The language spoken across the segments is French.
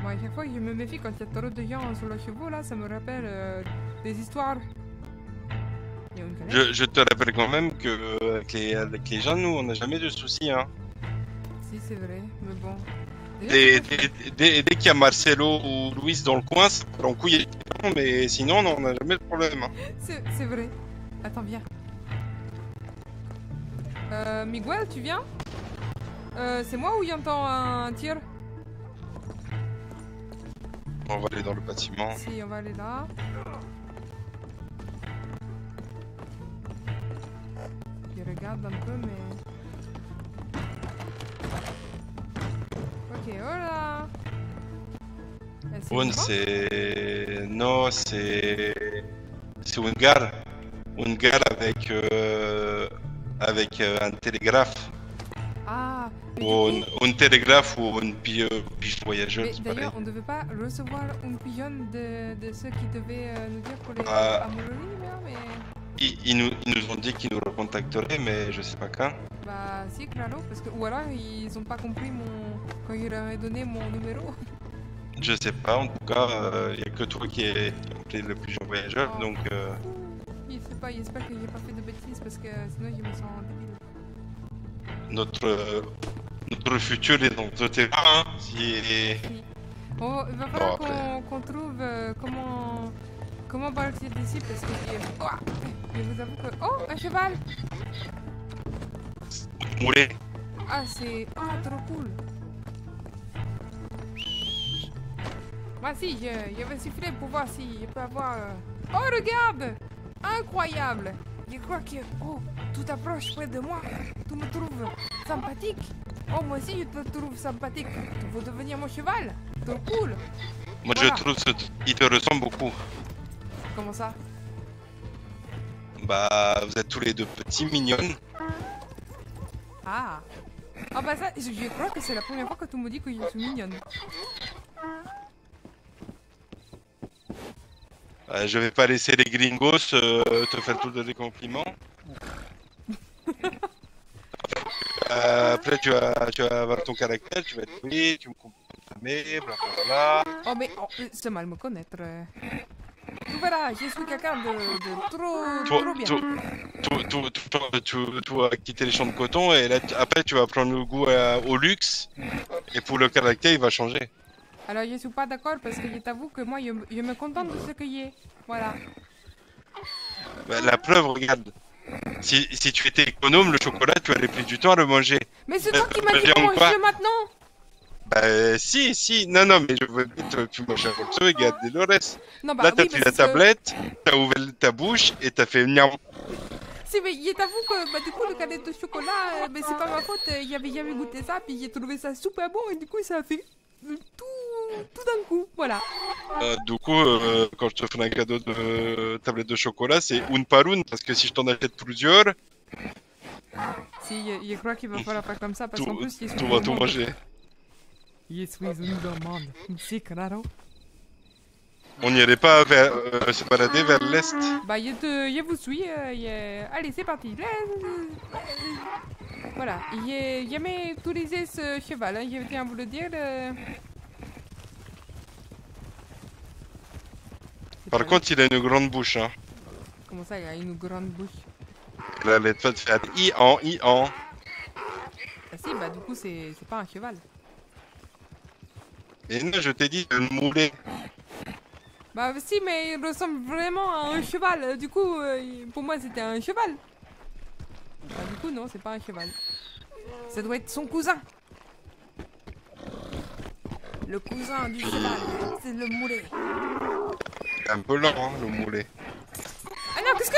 Moi, à chaque fois que je me méfie quand il y a trop de gens sur le chevaux, là, ça me rappelle des histoires. Il y a une canette. Je te rappelle quand même que avec les gens, nous, on n'a jamais de soucis, hein. Si, c'est vrai, mais bon. Déjà, Dès qu'il y a Marcelo ou Luis dans le coin, ça part en couille, mais sinon, non, on n'a jamais de problème. Hein. c'est vrai. Attends, viens. Miguel, tu viens? C'est moi ou j'entends un tir? On va aller dans le bâtiment. Si, on va aller là. Je regarde un peu, mais... Ok, voilà. Un, c'est... Non, c'est... C'est une gare. Une gare avec un télégraphe. Ah, Ou un télégraphe ou une pige voyageur, mais c'est d'ailleurs, pareil. on devait pas recevoir une pigeonne de ceux qui devaient nous dire pour les Ah. Amololi, mais... Ils nous ont dit qu'ils nous recontacteraient, mais je sais pas quand. Bah si, claro, parce que... Ou alors, ils ont pas compris quand je leur ai donné mon numéro. Je sais pas, en tout cas, il y a que toi qui es appelé le pigeon voyageur, Oh. donc... Je sais pas, j'espère que j'ai pas fait de bêtises, parce que sinon je me sens débile. Notre futur est dans notre terrain, hein, si... Oh, il va falloir après. qu'on trouve comment partir d'ici, parce que je vous avoue que... Oh, un cheval! Moulet. Ah, c'est... Ah, trop cool! Moi, si, je vais siffler pour voir si je peux avoir... Oh, regarde! Incroyable! Je crois que... Oh, tout approche près de moi. Tu me trouves sympathique. Oh, moi aussi, je te trouve sympathique. Tu veux devenir mon cheval? Trop cool! Moi, Voilà. je trouve qu'il te ressemble beaucoup. Comment ça? Bah, vous êtes tous les deux petits, mignonnes. Ah! Ah bah ça, je crois que c'est la première fois que tu me dis que je suis mignonne. Je vais pas laisser les gringos te faire tous les compliments. Après, tu vas avoir ton caractère, tu vas être oui, tu me comprends jamais, blablabla. Oh mais c'est mal me connaître. Tu verras, je suis quelqu'un de trop bien. Tu vas quitter les champs de coton et là, après, tu vas prendre le goût au luxe et pour le caractère, il va changer. Alors je suis pas d'accord parce que je t'avoue que moi je me contente de ce que y est. Voilà. Bah, la preuve, regarde. Si tu étais économe, le chocolat, tu aurais pris du temps à le manger. Mais c'est toi qui m'as dit viens de ou pas manger maintenant. Bah, si. Non, mais je veux dire, tu manges un morceau et garde le reste. Non bah Là, t'as oui, pris mais la c'est que- tablette, t'as ouvert ta bouche et t'as fait niam. Si mais je t'avoue que bah, du coup le canette de chocolat, mais c'est pas ma faute. J'avais jamais goûté ça, puis j'ai trouvé ça super bon et du coup ça a fait tout d'un coup. Voilà. Du coup, quand je te ferai un cadeau de tablette de chocolat, c'est une par une, parce que si je t'en achète plusieurs, Si je crois qu'il va falloir faire comme ça parce qu'en plus je suis tu vas tout manger. Je suis une demande. C'est claro. On n'irait pas se balader vers l'est. Bah, je vous suis. Allez, c'est parti. Voilà. J'ai jamais utilisé ce cheval, hein, je tiens à vous le dire. Par contre, il a une grande bouche. Hein. Comment ça, il a une grande bouche? Il a les de faire i-en. Ah si, bah du coup, c'est pas un cheval. Et non, je t'ai dit de le mouler. Bah si, mais il ressemble vraiment à un cheval. Du coup, pour moi, c'était un cheval. Bah du coup, non, c'est pas un cheval. Ça doit être son cousin. Le cousin du cheval, c'est le moulet. C'est un peu lent, hein, le moulet. Ah non, qu'est-ce que...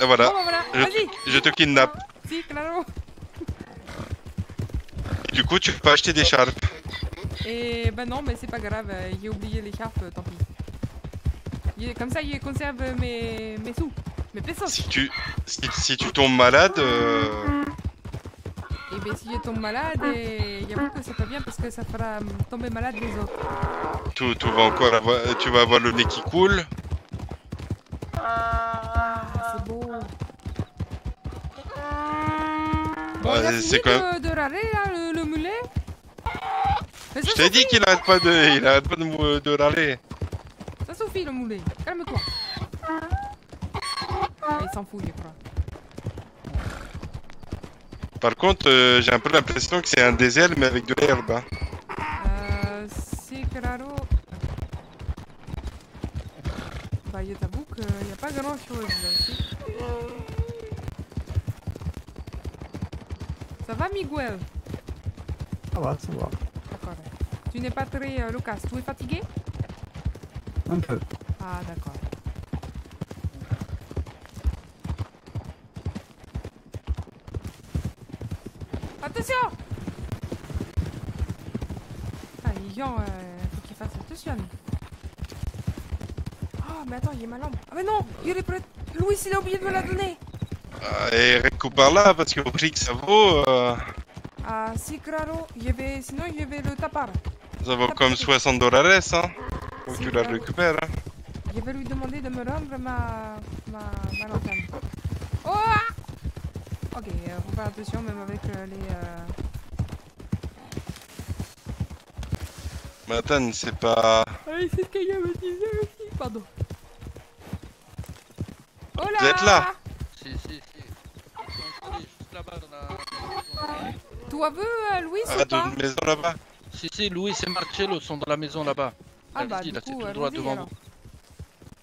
Et voilà, Bon, bah voilà, vas-y. je te kidnappe. Si, claro. Du coup, tu peux acheter des charpes. Et bah non, mais c'est pas grave, j'ai oublié l'écharpe, tant pis. Comme ça, je conserve mes sous, mes pesos. Si tu tombes malade, Et ben si je tombe malade, j'avoue que c'est pas bien parce que ça fera tomber malade les autres. tu vas avoir le nez qui coule. Ah, c'est beau. Bon, Ouais, il a fini c'est quand même... de râler là, le mulet. Mais Je ça t'ai dit suffit. qu'il arrête pas de râler. Ça suffit le moulet. Calme-toi. Ah, il s'en fout, je crois. Par contre, j'ai un peu l'impression que c'est un désert mais avec de l'herbe. Hein. C'est claro. Bah, je t'avoue qu'il n'y a pas grand chose là aussi. Ça va, Miguel? Ça va, ça va. D'accord. Tu n'es pas très loquace. Tu es fatigué? Un peu. Ah, d'accord. Attention! Ah, les gens, faut qu'ils fassent attention. Oh, mais attends, il y a ma lampe. Ah, mais non! Il est prêt. Louis, il a oublié de me la donner. Et récupère par là, parce qu'au prix que ça vaut, Ah, si, claro. Sinon, je vais le taper. ça vaut comme $60, hein. Faut que Si, tu la claro. récupères. Hein. Je vais lui demander de me rendre ma lanterne. Oh! Ok, faut faire attention même avec les... Matane, c'est pas... Ah, c'est ce que je me disais aussi. Pardon. Oh là! Vous êtes là? Si, si, si. Juste là-bas dans la... Tu as vu Louis Ah, ou dans pas? une maison là-bas? Si, si, Louis et Marcello sont dans la maison là-bas. Ah bah Allez-y, du là, c'est coup, tout droit allons-y, devant alors. vous.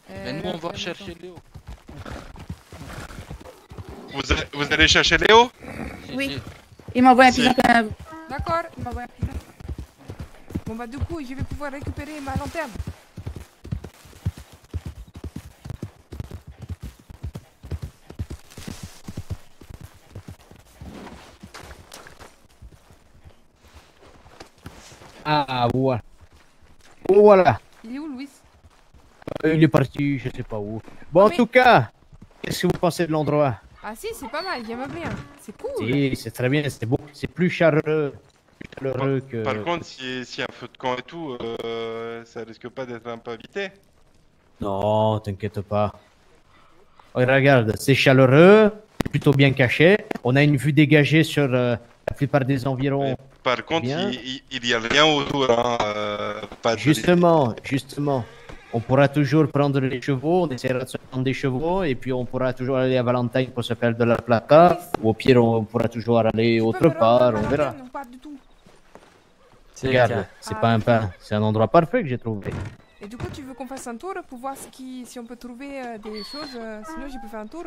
Mais nous, on va chercher Léo. Vous allez chercher Léo? Si, Oui. si. Il m'envoie un Si. pigeon quand même. D'accord. Il m'envoie un pigeon. Bon bah du coup, je vais pouvoir récupérer ma lanterne. Ah, voilà. Voilà. Il est où, Louis? Il est parti, je sais pas où. Bon, en mais- tout cas, qu'est-ce que vous pensez de l'endroit? Ah si, c'est pas mal, j'aime bien. C'est cool. Si, c'est très bien, c'est beau. C'est plus chaleureux que... Par contre, s'il y a un feu de camp et tout, ça risque pas d'être un peu habité. Non, t'inquiète pas. Oh, regarde, c'est chaleureux, plutôt bien caché. On a une vue dégagée sur la plupart des environs. Par contre, Bien. il y a rien autour, hein. Pas de... Justement, on pourra toujours prendre les chevaux, on essaiera de se prendre des chevaux, et puis on pourra toujours aller à Valentine pour se faire de la plata, ou au pire, on pourra toujours aller Tu peux autre me rendre part, ma on verra. lanterne ou pas du tout. Regarde, c'est Ah, pas un ok. pas, c'est un endroit parfait que j'ai trouvé. Et du coup, tu veux qu'on fasse un tour pour voir si on peut trouver des choses. Sinon, je peux faire un tour.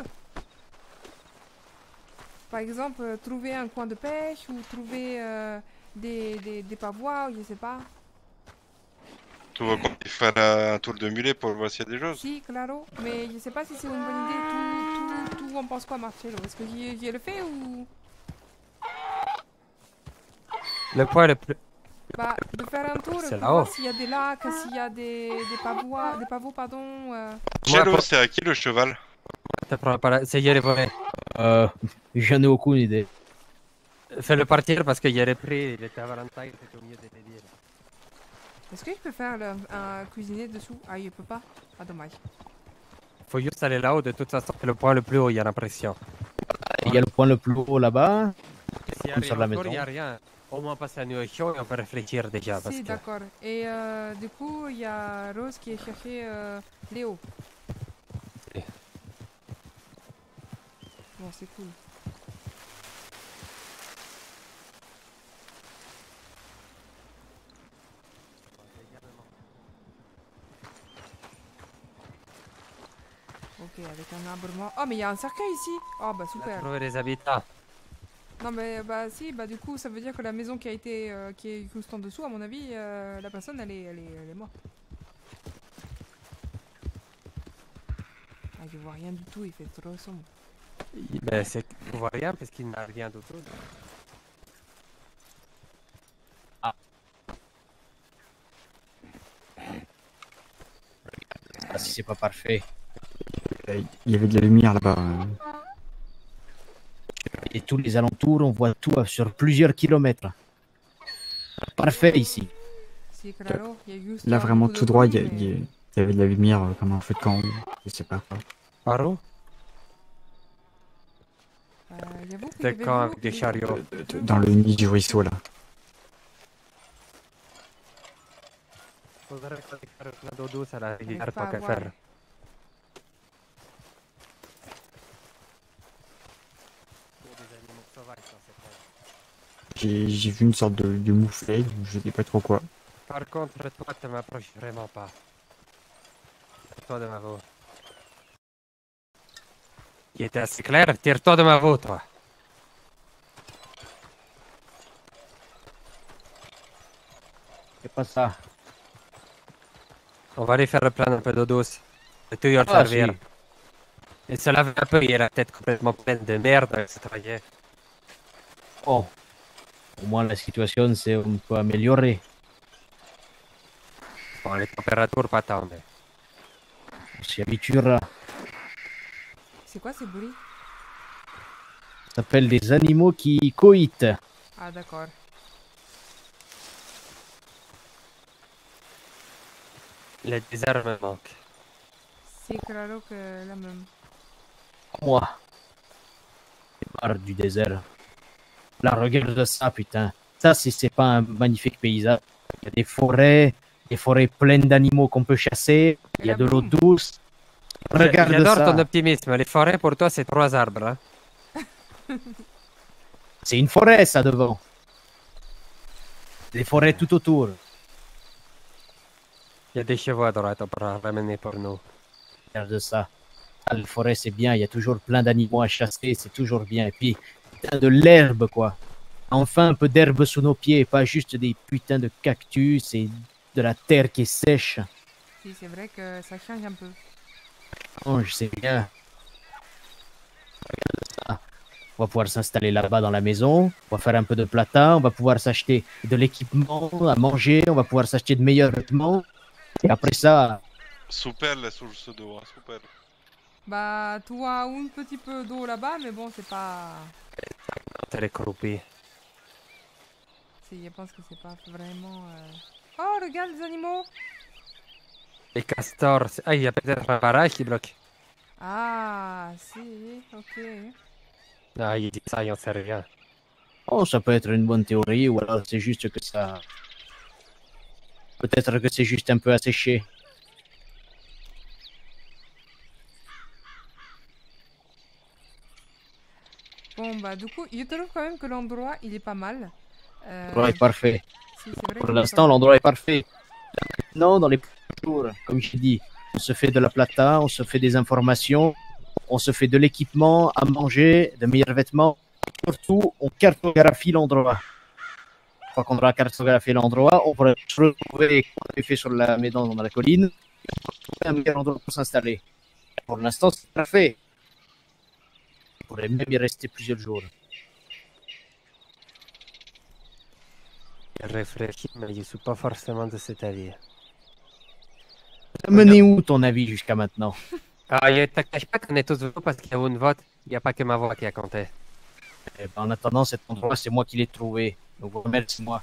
Par exemple, trouver un coin de pêche ou trouver des pavois, je sais pas. Tu vas compter faire un tour de mulet pour voir s'il y a des choses. Si, claro. Mais je sais pas si c'est une bonne idée. Tout on pense quoi, Marcello? Est-ce que j'y le fait ou... Le point le plus... Bah, de faire un tour C'est pour là-haut. voir s'il y a des lacs, s'il y a des pavois, pardon. Cello, Moi, c'est à qui le cheval? te prends pas la... C'est hier vrai. J'en ai aucune idée. Fais-le partir parce que hier pris, il était à Valentine, c'était au milieu des rivières. Est-ce que je peux faire un cuisinier dessous? Ah, je peux pas. Ah, dommage. Faut juste aller là-haut, de toute façon, c'est le point le plus haut, il y a l'impression. Il y a le point le plus haut là-bas. S'il y a Comme sur rien la autour, il y a maison. rien. Au moins passer la nuit au chaud et on peut réfléchir déjà. Parce Si, que... d'accord. Et du coup, il y a Rose qui est cherché Léo. Oui. Bon, c'est cool. Ok, avec un arbre mort. Oh, mais il y a un cercueil ici. Oh, bah On a super. trouvé les habitants. Non, mais bah si, bah du coup, ça veut dire que la maison qui a été, qui est juste en dessous, à mon avis, la personne, elle est morte. Ah, je vois rien du tout, il fait trop sombre. Ben, c'est... On voit rien parce qu'il n'y a rien d'autre. Ah, si c'est pas parfait. Il y avait de la lumière là-bas. Et tous les alentours, on voit tout sur plusieurs kilomètres. Parfait ici. Si, claro, il y a juste Là, un vraiment coup de tout droit, il bruit, y, mais- il y avait de la lumière comme un feu de camp. Je sais pas quoi. Paro? J'avoue qu'il y C'était avait quand vous, avec des les- chariots? Dans le nid du ruisseau là. Faudrait qu'on faire plein d'eau douce à la rivière pas tant à qu'à voir. faire. Il y a des animaux sauvages dans cette terre. J'ai vu une sorte de mouflet, je sais pas trop quoi. Par contre, toi, tu m'approches vraiment pas. Tire-toi de ma veau. Il était assez clair, tire-toi de ma veau, toi. C'est pas ça. On va aller faire plein un peu d'eau douce. Le tuyau de Ah, servir. si. Et se lave un peu, il a la tête complètement pleine de merde avec ce travail. Bon. Au moins, la situation s'est un peu améliorée. Bon, les températures pas tant, mais... On s'y habituera. C'est quoi ces bruits? Ça s'appelle des animaux qui coïtent. Ah, d'accord. Le désert me manque. C'est claro que la même. Moi. J'ai marre du désert. Là, regarde ça, putain. Ça, c'est pas un magnifique paysage. Il y a des forêts pleines d'animaux qu'on peut chasser. Il y a de l'eau douce. Regarde J'adore ça. ton optimisme. Les forêts, pour toi, c'est 3 arbres. Hein? C'est une forêt, ça, devant. Des forêts tout autour. Il y a des chevaux à droite, on pourra ramener pour nous. Regarde ça. Ah, la forêt, c'est bien. Il y a toujours plein d'animaux à chasser. C'est toujours bien. Et puis, putain, de l'herbe, quoi. Enfin, un peu d'herbe sous nos pieds. Pas juste des putains de cactus et de la terre qui est sèche. Si, c'est vrai que ça change un peu. Oh, je sais bien. Regarde ça. On va pouvoir s'installer là-bas dans la maison. On va faire un peu de plata. On va pouvoir s'acheter de l'équipement à manger. On va pouvoir s'acheter de meilleurs vêtements. Et après ça, Super la source d'eau, hein, super. Bah, tu as un petit peu d'eau là-bas, mais bon, c'est pas... T'es les croupis. Je pense que c'est pas vraiment... Oh, regarde les animaux! Les castors. Ah, il y a peut-être un barrage qui bloque. Ah, si, ok. Ah, il dit ça, il en sait rien. oh, ça peut être une bonne théorie. Ou alors c'est juste que ça... Peut-être que c'est juste un peu asséché. Bon, bah, du coup, je trouve quand même que l'endroit, il est pas mal. L'endroit est parfait. Si, c'est vrai Pour qu'il est l'instant, pas mal. l'endroit est parfait. Maintenant, dans les prochains jours, comme j'ai dit, on se fait de la plata, on se fait des informations, on se fait de l'équipement à manger, de meilleurs vêtements. Surtout, on cartographie l'endroit. Une fois qu'on aura cartographié l'endroit, on pourra se retrouver, comme on avait fait sur la maison dans la colline, et on pourra trouver un meilleur endroit pour s'installer. Pour l'instant, c'est parfait. On pourrait même y rester plusieurs jours. Je réfléchis, mais je suis pas forcément de cet avis. T'as mené où ton avis jusqu'à maintenant? Ah, je te cache pas qu'on est tous venus parce qu'il y a une vote. Il n'y a pas que ma voix qui a compté. Eh ben, en attendant, cet endroit, c'est moi qui l'ai trouvé. Donc, remercie-moi.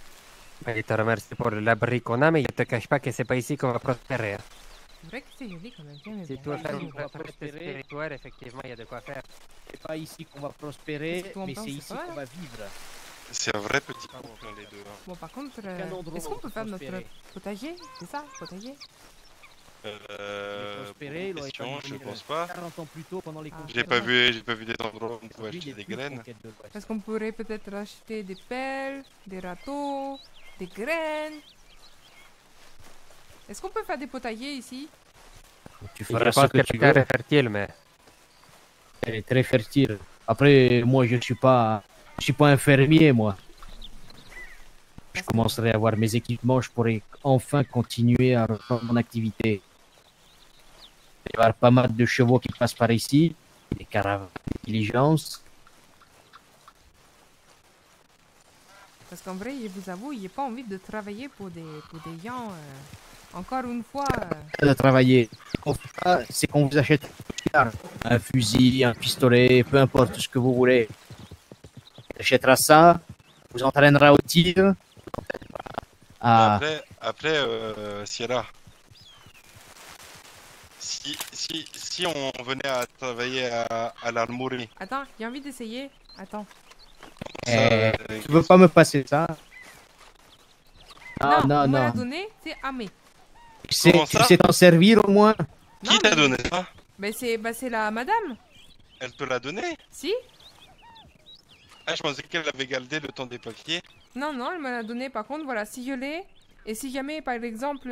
Je te remercie pour l'abri qu'on a, mais je te cache pas que c'est pas ici qu'on va prospérer. Hein. C'est vrai que c'est joli quand même. Tiens, mais Si bon. tu veux faire on une va retraite prospérer. spirituelle, effectivement, il y a de quoi faire. C'est pas ici qu'on va prospérer, Qu'est-ce qu'on mais pense, c'est c'est ici pas mal, qu'on va vivre. C'est un vrai petit couple, les deux. Hein. Bon, par contre, Aucun endroit est-ce qu'on où peut faire notre prospérer. potager? C'est ça, potager? Prospérer, il aurait question, fallu je venir pense pas. 40 ans plus tôt pendant les Ah. conquêtes. J'ai pas vu des endroits où on pouvait Lui, acheter il est des plus graines. conquête de l'Ouest. Parce qu'on pourrait peut-être acheter des pelles, des râteaux, des graines. Est-ce qu'on peut faire des potagers ici? Tu Je feras ce pense que que tu la terre veux. est fertile, mais Elle est très fertile. Après, moi, je suis pas un fermier, moi. Je commencerai à avoir mes équipements, je pourrai enfin continuer à reprendre mon activité. Il va y avoir pas mal de chevaux qui passent par ici, des caravanes, des diligences. Parce qu'en vrai, je vous avoue, j'ai pas envie de travailler pour des gens. Encore une fois. De travailler. Ce qu'on fera, c'est qu'on vous achète un fusil, un pistolet, peu importe ce que vous voulez. On achètera ça, vous entraînera au tir. Ah, Après, Sierra, si on venait à travailler à l'armurerie, Attends, j'ai envie d'essayer. Attends. tu veux pas me passer ça? non, Non, on me l'a non. donné, c'est Amé. Comment Tu ça? sais t'en servir au moins? Qui Non, t'a mais- donné ça? c'est la madame. Elle te l'a donné? Si? Ah, je pensais qu'elle avait gardé le temps des papiers. Non, non, elle me l'a donné. Par contre, voilà, si je l'ai, et si jamais, par exemple,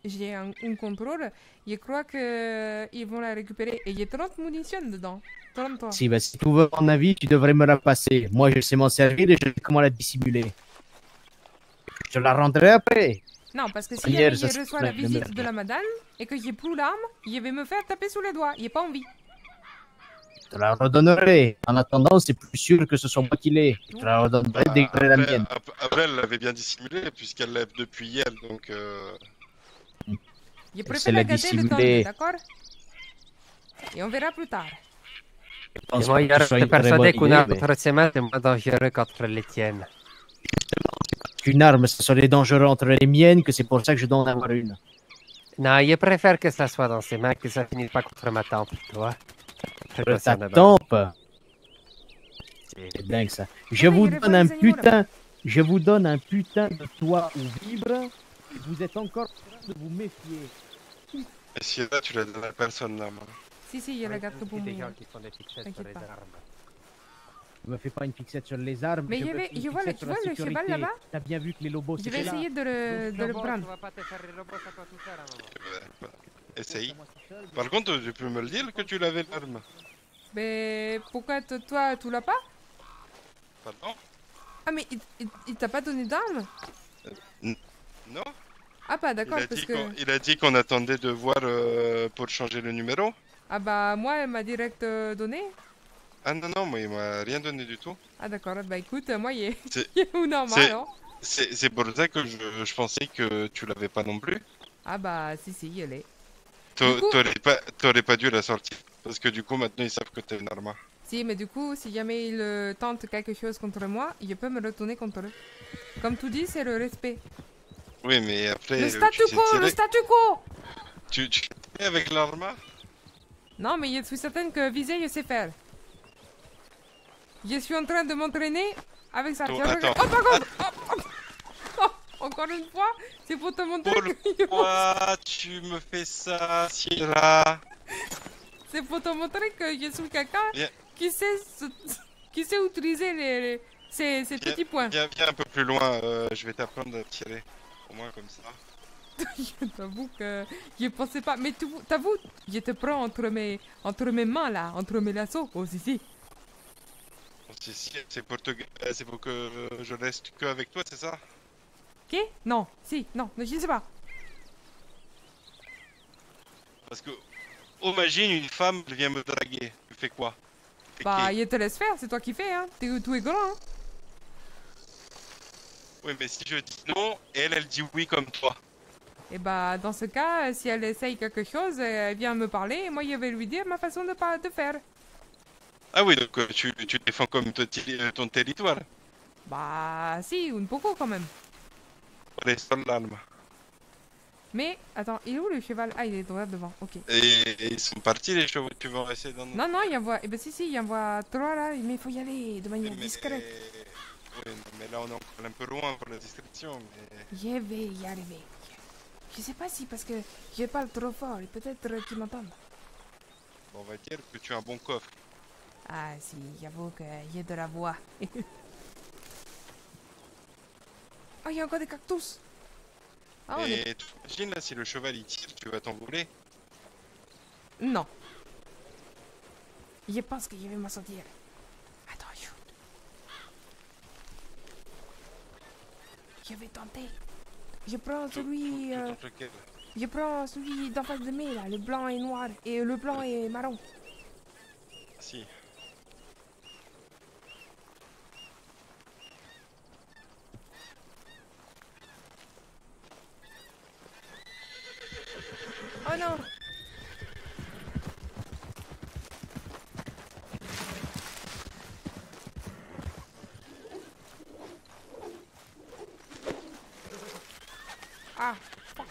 j'ai un contrôle, je crois que ils vont la récupérer. Et il y a 30 munitions dedans. 30. Si, bah, si tu veux mon avis, tu devrais me la passer. Moi, je sais m'en servir et je sais comment la dissimuler. Je la rendrai après. Non, parce que si Hier, jamais ça, je c'est reçois la le visite merde. de la madame et que j'ai plus l'arme, je vais me faire taper sous les doigts. Il a pas envie. Je te la redonnerai. En attendant, c'est plus sûr que ce soit moi qui l'ai. Je te la redonnerai dès que j'aurai la mienne. Après, elle l'avait bien dissimulé puisqu'elle lève depuis hier, donc Je c'est préfère la la garder le temps, dissimuler. d'accord? Et on verra plus tard. Je Et pense moi, pas hier, que ce soit j'étais une très persuadé bonne qu'une idée, arme mais entre ses mains était moins dangereux qu'entre les tiennes. qu'une arme, ce serait dangereux entre les miennes, que c'est pour ça que je dois en avoir une. Non, je préfère que ça soit dans ses mains, que ça finisse pas contre ma tempe, toi. Ta Précaution de base. tempe. C'est dingue ça. Je mais vous il y a donne pas un les animaux, putain. Je vous donne un putain de toit où vivre. Et vous êtes encore en train de vous méfier. et si là, tu l'as donné à personne là, moi. Si, si, je la garde que pour Il y a des moi. gens qui font des fixettes sur T'inquiète les pas. armes. Ne me fais pas une fixette sur les armes. Mais je je me vais- fais une je vois fixette le- sur tu la vois le cheval sécurité. là-bas? T'as bien vu que les lobos Je vais étaient là. essayer de le prendre. Tu vas pas te faire les robots à toi tout seul, à un moment. Voilà. Essaye. Par contre, tu peux me le dire que tu l'avais l'arme. Mais pourquoi toi, tu l'as pas? Pardon? Ah, mais il t'a pas donné d'arme? Non? Ah, pas d'accord, parce que. Il a dit qu'on attendait de voir pour changer le numéro. Ah, bah, moi, elle m'a direct donné. Ah non, non, moi il m'a rien donné du tout. Ah, d'accord, bah écoute, moi, il est, C'est- il est où normal, c'est- hein? C'est pour ça que je pensais que tu l'avais pas non plus. Ah, bah, si, il est. T'a- Du coup- T'aurais pas dû la sortir. Parce que du coup, maintenant ils savent que t'es une arme. Si, mais du coup, si jamais il tente quelque chose contre moi, il peut me retourner contre eux. Comme tu dis, c'est le respect. Oui, mais après. Le tu statu sais quo, tirer. le statu quo! Tu es avec l'arme? Non, mais je suis certaine que viser, je sais faire. Je suis en train de m'entraîner avec ça. Attends, Tiens, regarde. attends. Oh, par contre! Encore une fois, c'est pour te montrer que... Pourquoi tu me fais ça, Sierra? C'est pour te montrer que je suis quelqu'un Viens. qui sait, qui sait utiliser ces petits points. Viens un peu plus loin, je vais t'apprendre à tirer. Au moins comme ça. Je t'avoue que je pensais pas. Mais t'avoues, je te prends entre mes mains là, entre mes lasso. Oh, si, si. C'est pour que je reste que avec toi, c'est ça? Ok? Non, si, non, je sais pas. Parce que, imagine une femme elle vient me draguer. Tu fais quoi? Tu fais Bah, qui? je te laisse faire, c'est toi qui fais, hein. Tout est grand, hein. Oui, mais si je dis non, elle dit oui comme toi. Et bah, dans ce cas, si elle essaye quelque chose, elle vient me parler et moi, je vais lui dire ma façon de faire. Ah oui, donc tu défends comme ton territoire. Bah, si, un poco quand même. Reste l'arme. Mais, attends, il est où le cheval? Ah, il est droit devant, ok. Et ils sont partis les chevaux, tu vas rester dans Non, non, il y en voit. Eh ben, si, il y en voit 3 là, mais il faut y aller de manière discrète. Oui, mais là on est encore un peu loin pour la discrétion. Mais... Je vais y arriver. Je sais pas si parce que je parle trop fort et peut-être qu'ils m'entendent. Bon, on va dire que tu as un bon coffre. Ah si, j'avoue que j'ai de la voix. Oh, il y a encore des cactus. Ah, on est... Et tu imagines là, si le cheval il tire, tu vas t'envoler. Non. Je pense que je vais m'en sortir. Attends, shoot. Je vais tenter. Je prends celui... Contre lequel? Je prends celui d'en face de moi là, le blanc et noir. Et le blanc et marron. Si. Oh non! Ah! Fuck.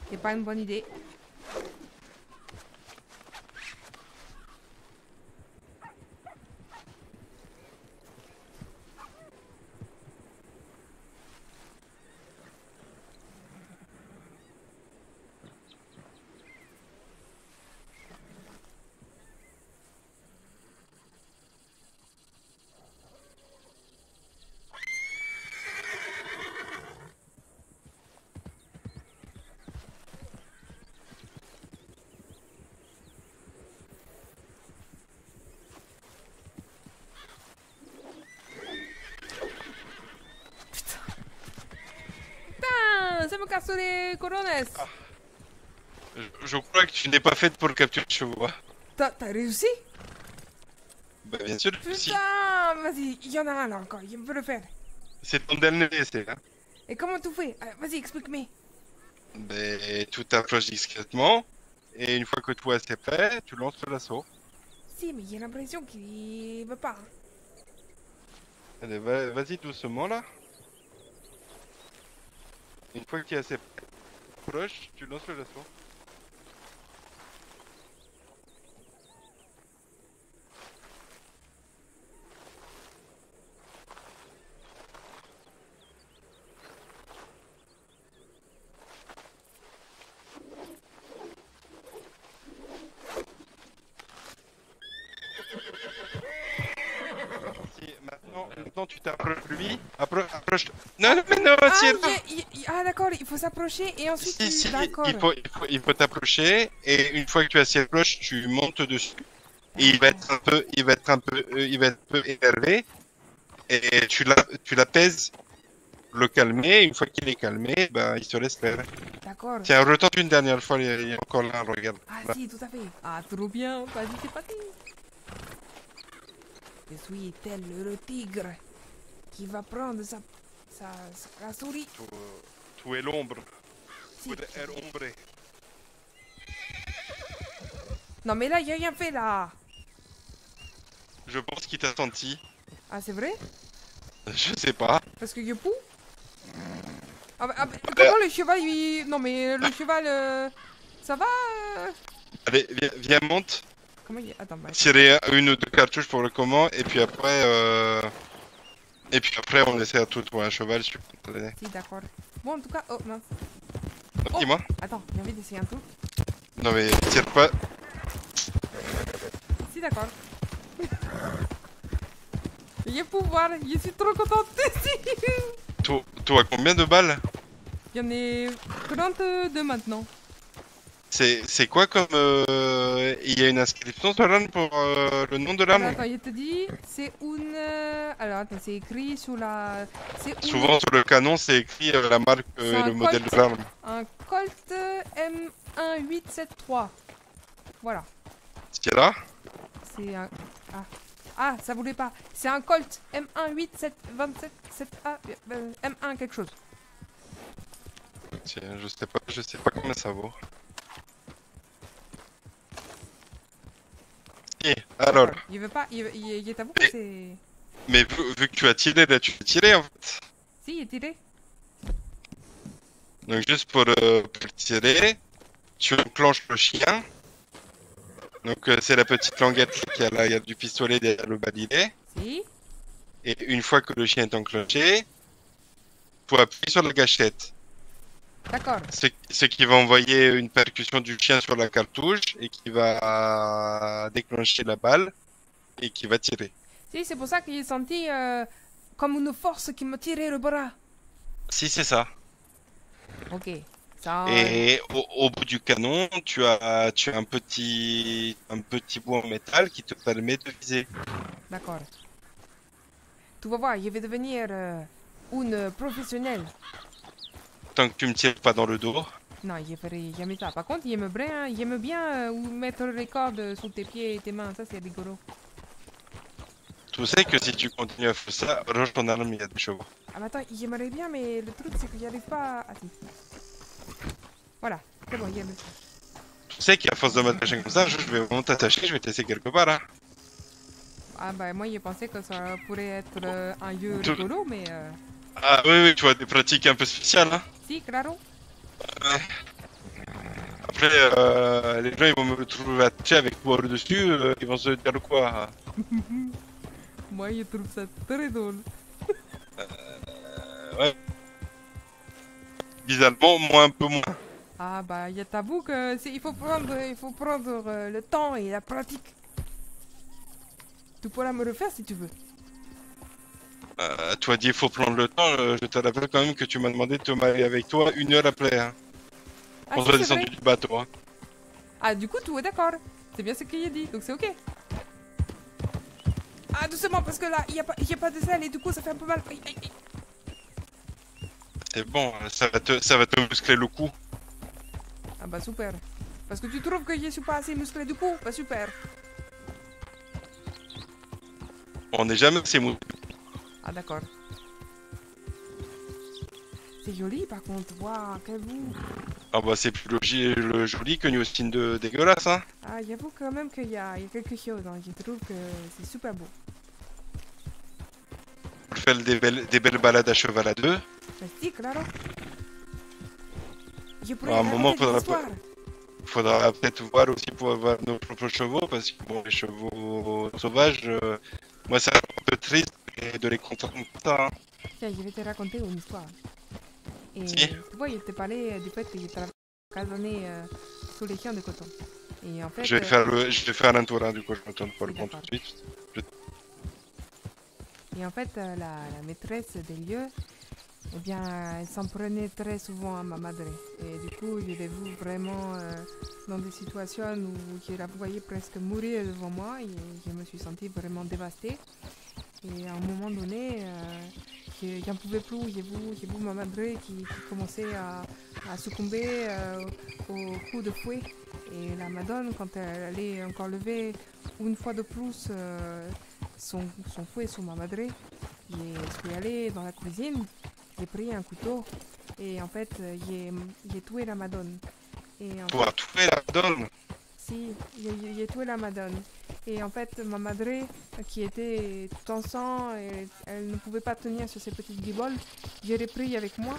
C'est pas une bonne idée. Castore Corones. Je crois que tu n'es pas faite pour capturer les chevaux. Hein. T'as réussi? Bah bien sûr, si. Putain, vas-y, il y en a un là encore, il peut le faire. C'est ton dernier essai, hein. Et comment tu fais? Vas-y, explique-moi. Ben, tu t'approches discrètement, et une fois que toi c'est prêt, tu lances l'assaut. Si, mais j'ai l'impression qu'il veut pas. Allez, vas-y doucement là. Une fois que tu es assez proche, tu lances l'assaut. Maintenant tu t'approches de lui, approche. Non, mais non, Ah, tiens. ah d'accord, il faut s'approcher et ensuite Si, d'accord. il faut t'approcher et une fois que tu es assez proche, tu montes dessus. Et il va être un peu énervé et tu l'apaises, le calmer. Une fois qu'il est calmé, ben il se laisse faire. D'accord. Tiens, retente une dernière fois, il y a encore là, regarde. Ah Là. si, tout à fait. Ah, trop bien. Vas-y, c'est parti. Je suis tel le tigre qui va prendre la souris. Tu es l'ombre. Si. Tu es l'ombre. Non mais là, il a rien fait là. Je pense qu'il t'a senti. Ah, c'est vrai? Je sais pas. Parce que Yopou? Comment le cheval, Non mais le cheval, ça va Allez, viens, monte. Comment il... Attends, bah... Tirer une ou deux cartouches pour le comment et puis après on essaie à tout pour un cheval. Je suis Si, d'accord. Bon, en tout cas... Oh, mince. Dis-moi. Attends, j'ai envie d'essayer un truc. Non mais tire pas. Si, d'accord. Il y a pouvoir, je suis trop contente. Toi, combien de balles? Il y en a 32 maintenant. C'est quoi comme... Il y a une inscription sur l'arme pour le nom de l'arme? Alors, attends, je te dis, c'est une... Alors, attends, c'est écrit sur la... Souvent sur le canon, c'est écrit la marque et le modèle de l'arme. Un Colt M1873. Voilà. C'est là? C'est un... Ah, ça voulait pas. C'est un Colt M18727A M1 quelque chose. Tiens, je sais pas combien ça vaut. Si, alors. Il veut pas, il est à vous que c'est... Mais vu que tu as tiré, là tu as tiré en fait. Si, il est tiré. Donc juste pour tirer, tu enclenches le chien. Donc c'est la petite languette qui a là, il y a du pistolet derrière le balinet. Si. Et une fois que le chien est enclenché, tu appuies sur la gâchette. D'accord. Ce qui va envoyer une percussion du chien sur la cartouche et qui va déclencher la balle et qui va tirer. Si, c'est pour ça que j'ai senti comme une force qui me tirait le bras. Si c'est ça. Ok. Ça, Et au bout du canon, tu as un petit bout en métal qui te permet de viser. D'accord. Tu vas voir, je vais devenir une professionnelle. Tant que tu me tires pas dans le dos. Non, je ferai jamais ça. Par contre, j'aime bien mettre les cordes sous tes pieds et tes mains. Ça, c'est rigolo. Tu sais que si tu continues à faire ça, range ton arme, il y a des chevaux. Ah, mais attends, j'aimerais bien, mais le truc, c'est que j'y arrive pas à... Ah, si. Voilà, c'est bon, j'aime. Tu sais qu'à force de m'attacher comme ça, je vais vraiment t'attacher, je vais te laisser quelque part, hein. Ah, bah, moi, je pensais que ça pourrait être un jeu Tout- rigolo, mais... Ah oui, tu as des pratiques un peu spéciales, hein. Si, claro. Après, les gens, ils vont me trouver attaché avec toi dessus, ils vont se dire quoi. Moi, je trouve ça très drôle. Ouais. Bizarrement, moi un peu moins. Ah, bah, je t'avoue que il faut prendre le temps et la pratique. Tu pourras me le faire si tu veux. Tu as dit il faut prendre le temps, je te rappelle quand même que tu m'as demandé de te marier avec toi 1 heure après, hein. Ah, On si, soit c'est descendu vrai. du bateau, hein. Ah, du coup, tout est d'accord. C'est bien ce qu'il a dit, donc c'est ok. Ah, doucement, parce que là, il y a pas de sel et du coup, ça fait un peu mal. Aïe, aïe, aïe. C'est bon, ça va te muscler le cou. Ah bah super. Parce que tu trouves que je suis pas assez musclé du coup? Bah super. On n'est jamais assez musclé. Ah d'accord. C'est joli par contre, waouh, quel goût. Ah bah c'est plus joli que New Austin de dégueulasse, hein. Ah, j'avoue quand même qu'il y a quelque chose, hein. Je trouve que c'est super beau. On fait des belles balades à cheval à deux. Bah si, claro. Je pourrais À un moment, raconter des histoires. Faudra peut-être voir aussi pour avoir nos propres chevaux, parce que bon, les chevaux sauvages, moi c'est un peu triste de les contenter comme ça. Hein. Tiens, je vais te raconter une histoire. Et Si. tu vois, je te parlais du fait que j'ai travaillé 15 années sous les champs de coton. Et en fait... Je vais faire un tour, hein, du coup je me tourne pas le compte tout de suite. Et en fait, la maîtresse des lieux, eh bien, elle s'en prenait très souvent à ma madre. Et du coup, je l'ai vu vraiment dans des situations où je la voyais presque mourir devant moi et je me suis sentie vraiment dévastée. Et à un moment donné, j'en pouvais plus. J'ai vu ma madre qui commençait à succomber au coup de fouet. Et la madone, quand elle allait encore lever une fois de plus son fouet sur ma madre, je suis allée dans la cuisine, j'ai pris un couteau et en fait, j'ai tué la madone. Et en Pour tuer la donne. si, j'ai tué la madone. Et en fait, ma madre, qui était tout en sang, elle ne pouvait pas tenir sur ses petites guiboles, j'ai repris avec moi.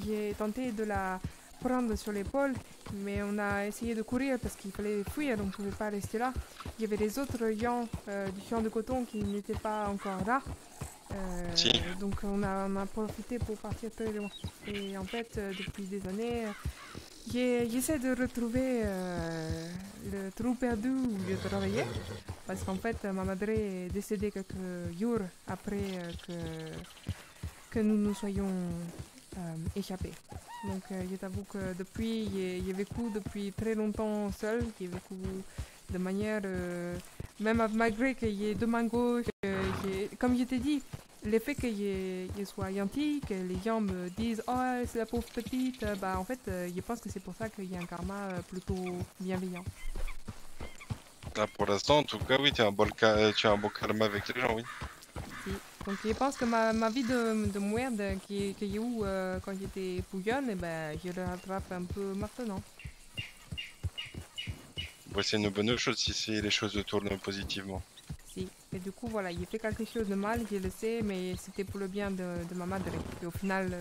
J'ai tenté de la prendre sur l'épaule, mais on a essayé de courir parce qu'il fallait fuir, donc on ne pouvait pas rester là. Il y avait les autres lions du champ de coton qui n'étaient pas encore là. Si. Donc on a profité pour partir très loin. Et en fait, depuis des années, j'essaie de retrouver le trou perdu où je travaillais. Parce qu'en fait, ma madre est décédée quelques jours après que nous nous soyons échappés. Donc je t'avoue que depuis, j'ai vécu depuis très longtemps seul. J'ai vécu de manière, même malgré qu'il y ait deux mains gauches, comme je t'ai dit, le fait que je sois gentil, que les gens me disent « Oh, c'est la pauvre petite », bah en fait, je pense que c'est pour ça qu'il y a un karma plutôt bienveillant. Là, pour l'instant, en tout cas, oui, tu as un bon karma avec les gens, oui. Si. Donc je pense que ma vie de merde que j'ai eue quand j'étais plus jeune, eh ben, je le rattrape un peu maintenant. Ouais, c'est une bonne chose si les choses tournent positivement. Si. Et du coup, voilà, j'ai fait quelque chose de mal, je le sais, mais c'était pour le bien de ma madre. Et au final,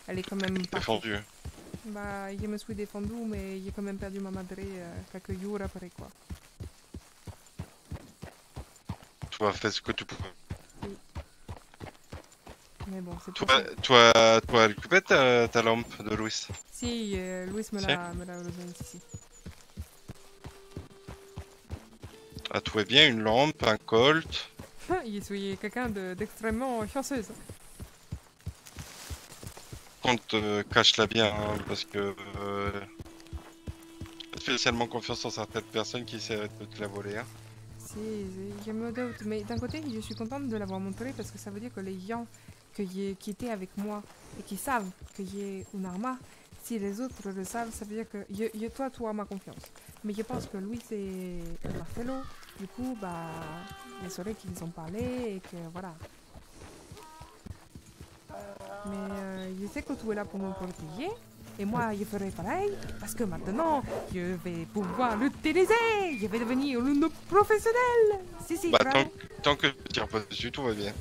elle est quand même partie. Défendu. Bah, je me suis défendu, mais j'ai quand même perdu ma madre quelques jours après, quoi. Toi, fais ce que tu peux. Mais bon, c'est pour ça. Toi, récupère ta lampe de Louis. Si, Louis me l'a rejoint ici. Ah, toi, bien une lampe, un colt. Je suis quelqu'un d'extrêmement chanceuse. Cache-la bien, hein, parce que spécialement confiance en certaines personnes qui essaient de te la voler. Hein. Si, je me doute. Mais d'un côté, je suis contente de l'avoir montré parce que ça veut dire que les gens qui étaient avec moi et qui savent que j'ai une arme, si les autres le savent, ça veut dire que toi, tu as ma confiance. Mais je pense que Louis et Marcelo, du coup, bah, je saurais qu'ils ont parlé et que voilà. Mais je sais que tu es là pour me protéger. Et moi, je ferai pareil, parce que maintenant, je vais pouvoir l'utiliser. Je vais devenir une professionnelle. Si, Bah, grave. tant que tu tires pas dessus, tout va bien.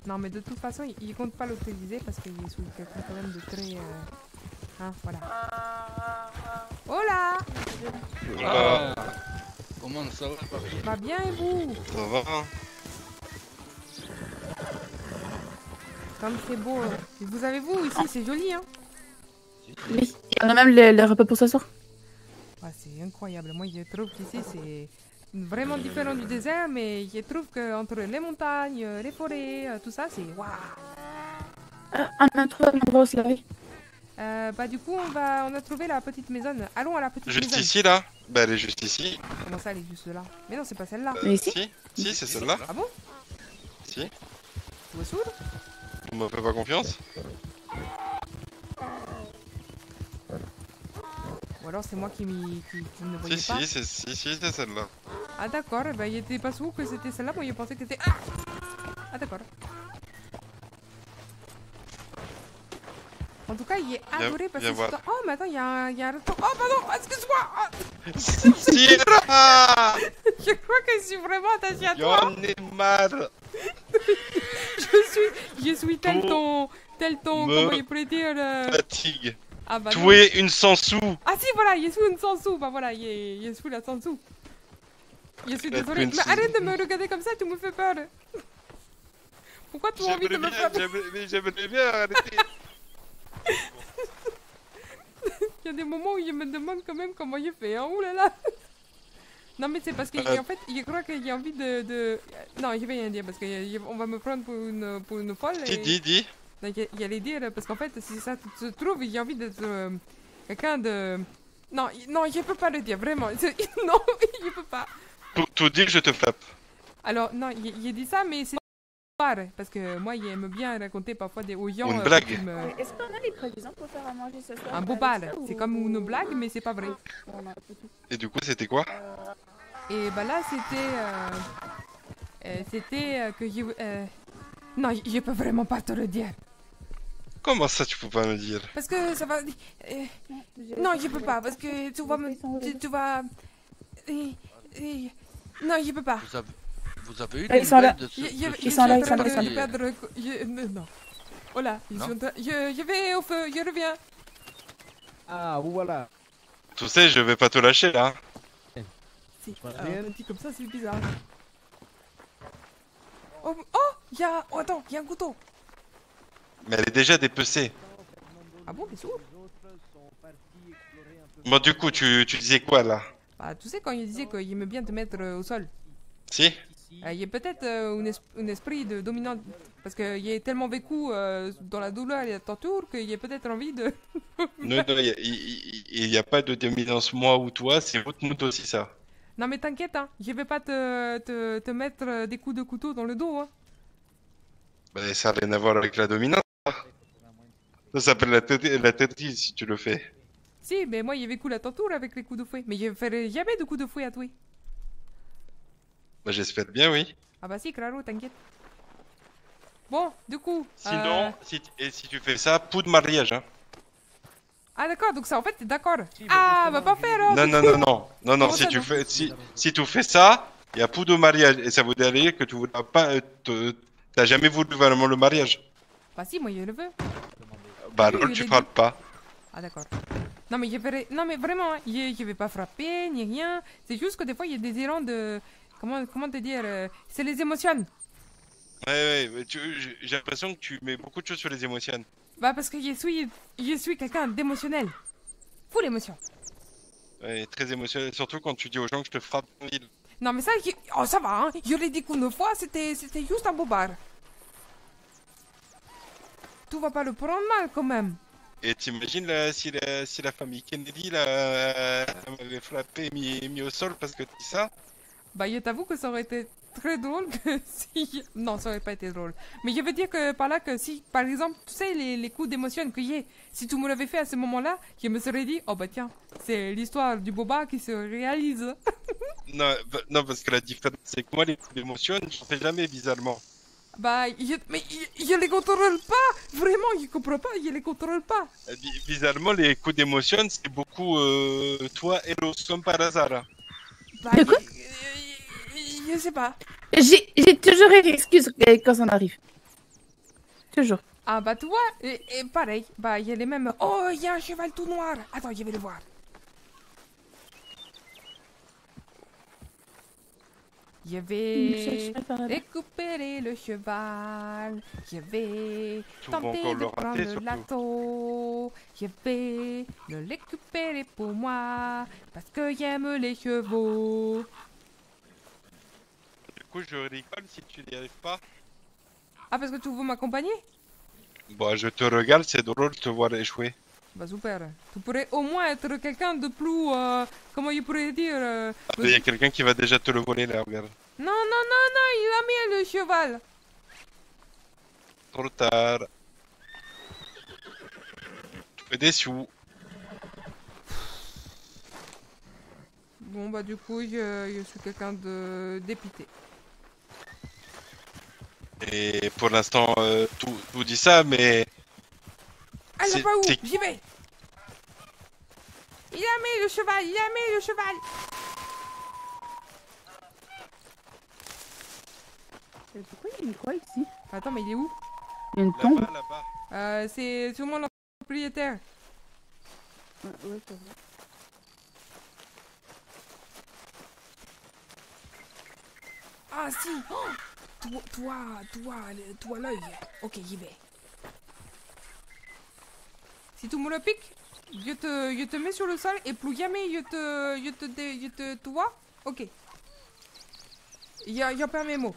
Non, mais de toute façon, il compte pas l'utiliser parce que je suis quelqu'un quand même de très... Hein, voilà. Hola. Voilà. Comment ça va, papy? Bah bien, et vous? Ça va. Hein. Comme c'est beau. Et vous avez vous ici, c'est joli, hein? Oui, on a même les repas pour ce soir. Ah, c'est incroyable. Moi, je trouve qu'ici, c'est vraiment différent du désert, mais je trouve qu'entre les montagnes, les forêts, tout ça, c'est waouh! On a trouvé un endroit où se laver. Bah du coup, on a trouvé la petite maison. Allons à la petite Juste maison. ici, là. Bah, elle est juste ici. Comment ça, elle est juste là? Mais non, c'est pas celle-là. Mais ici Si, c'est celle-là. Ah bon? Si. Tu es sourd? On me fait pas confiance. Ou alors c'est moi qui ne voyais Si, pas. si, c'est celle-là. Ah d'accord, eh ben il était pas sûr que c'était celle-là, moi il pensait que c'était... Ah d'accord. En tout cas, il est adoré parce que... Oh, mais attends, il y a un restaurant... Oh, pardon, excuse-moi. Sierra. Je crois que je suis vraiment attachée à toi. J'en ai marre. Je suis tel ton... Comment il pourrait dire... Fatigue. Ah bah Tu non. es une sans sous. Ah si, voilà, je suis une sans sous. Bah voilà, je suis la sans sous. Je suis désolée. Mais arrête de me regarder comme ça, tu me fais peur. Pourquoi tu as envie de me faire... J'aimerais bien arrêter. Il y a des moments où je me demande quand même comment je fais, hein. Ouh là là. Non mais c'est parce que en fait, je crois qu'il y a envie de... Non, je vais rien dire parce qu'on va me prendre pour une folle. Dis. Non, j'allais dire parce qu'en fait, si ça se trouve, j'ai envie d'être quelqu'un de... Non, je peux pas le dire, vraiment. Non, je peux pas. Pour tout dire, je te frappe. Alors, non, j'ai dit ça, mais c'est... Parce que moi, j'aime bien raconter parfois des aux gens... Une blague. Est-ce qu'on a les prévisions pour faire à manger ce soir? Un beau bal. C'est comme une blague, mais c'est pas vrai. Et du coup, c'était quoi? Et bah là, c'était que je... Non, je peux vraiment pas te le dire. Comment ça, tu peux pas me dire? Parce que ça va... Non, je peux pas, parce que tu vas me... Tu vas... Non, je peux pas. Vous avez eu Ils sont là. de ce... Ils sont là, ils sont là. Non. Oh là, je vais au feu, je reviens. Ah, vous voilà. Tu sais, je vais pas te lâcher là. C'est rien. un petit comme ça, c'est bizarre. Oh, oh, attends, il y a un couteau. Mais elle est déjà dépecée. Ah bon, qu'est-ce que Bon, du coup, tu disais quoi là? Bah, tu sais, quand il disait qu'il aimait bien te mettre au sol, Si? il y a peut-être un esprit de dominant, parce qu'il est tellement vécu dans la douleur et la torture qu'il a peut-être envie de... Non, il y a pas de dominance moi ou toi, c'est votre mood aussi ça. Non mais t'inquiète, hein, je vais pas te mettre des coups de couteau dans le dos, hein. Bah, ça n'a rien à voir avec la dominance. Ça s'appelle la traîtrise si tu le fais. Si, mais moi j'ai vécu la torture avec les coups de fouet, mais je ferai jamais de coups de fouet à toi. Bah, j'espère bien, oui. Ah bah si, claro, t'inquiète. Bon, du coup... Sinon, si tu fais ça, pou de mariage, hein. Ah d'accord, donc ça en fait t'es d'accord. Ah, va pas faire hein. Non, Comment si ça, tu non fais, si tu fais ça, il y a pou de mariage, et ça veut dire que tu voudras pas, t'as jamais voulu vraiment le mariage. Bah si, moi je le veux. Bah Oui, alors il tu est frappes pas. Ah d'accord. Non mais je ferai... Non mais vraiment, hein, je vais pas frapper, ni rien. C'est juste que des fois il y a des élans de... Comment te dire c'est les émotions. Ouais, j'ai l'impression que tu mets beaucoup de choses sur les émotions. Bah parce que je suis quelqu'un d'émotionnel. Full émotion. Ouais, très émotionnel, surtout quand tu dis aux gens que je te frappe en ville. Non mais ça, oh ça va, hein. Je l'ai dit qu'une fois, c'était juste un bobard. Tu vas pas le prendre mal quand même. Et t'imagines là, si la famille Kennedy là, m'avait frappé, mis au sol parce que tu dis ça? Bah je t'avoue que ça aurait été très drôle que si... Non, ça aurait pas été drôle. Mais je veux dire que par là que si, par exemple, tu sais, les coups d'émotion que j'ai, si tu me l'avais fait à ce moment-là, je me serais dit, oh bah tiens, c'est l'histoire du boba qui se réalise. Non, parce que la différence c'est que moi les coups d'émotion, je fais jamais bizarrement. Bah, mais je les contrôle pas. Vraiment, je comprends pas, je les contrôle pas. Bizarrement, les coups d'émotion, c'est beaucoup toi et l'os, comme par hasard. Hein. Bah, De quoi je sais pas. J'ai toujours une excuse quand ça arrive. Toujours. Ah bah tu vois, et pareil, bah il y a les mêmes... Oh, il y a un cheval tout noir. Attends, je vais le voir. Je vais récupérer le cheval. Je vais tenter de prendre l'assaut. Je vais le récupérer pour moi. Parce que j'aime les chevaux. Du coup, je rigole si tu n'y arrives pas. Ah, parce que tu veux m'accompagner? Bah, je te regarde, c'est drôle de te voir échouer. Bah super. Tu pourrais au moins être quelqu'un de plus... comment je pourrais dire Il y a quelqu'un qui va déjà te le voler là, regarde. Non, non, non, non, il a mis le cheval. Trop tard. Tu es déçu. Bon, bah du coup, je suis quelqu'un de dépité. Et pour l'instant, tout dit ça, mais... Ah, C'est- là pas où? c'est- J'y vais! Il a mis le cheval! Il a mis le cheval! Pourquoi il y a une croix ici? Attends, mais il est où? Il y a une tombe. Là-bas, là-bas. C'est sûrement notre propriétaire. Ouais, ça va. Ah si! Oh, toi l'œil. Ok, j'y vais. Si tu me le piques, je te mets sur le sol et plus jamais tu vois? Ok. Il perds mes mots.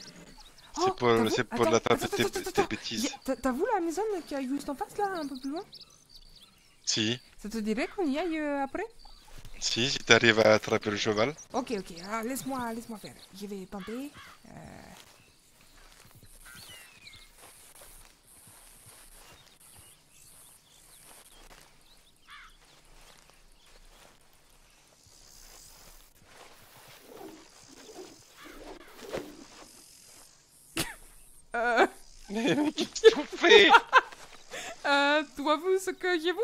C'est pour, t'as vu? c'est pour Attends, l'attraper attends, tes bêtises. T'as vu la maison qui est juste en face là, un peu plus loin? Si, Ça te dirait qu'on y aille après? si t'arrives à attraper le cheval. Ok, ah, laisse-moi faire. Je vais tenter. Mais qu'est-ce que tu fais? Tu as vu ce que j'ai vu?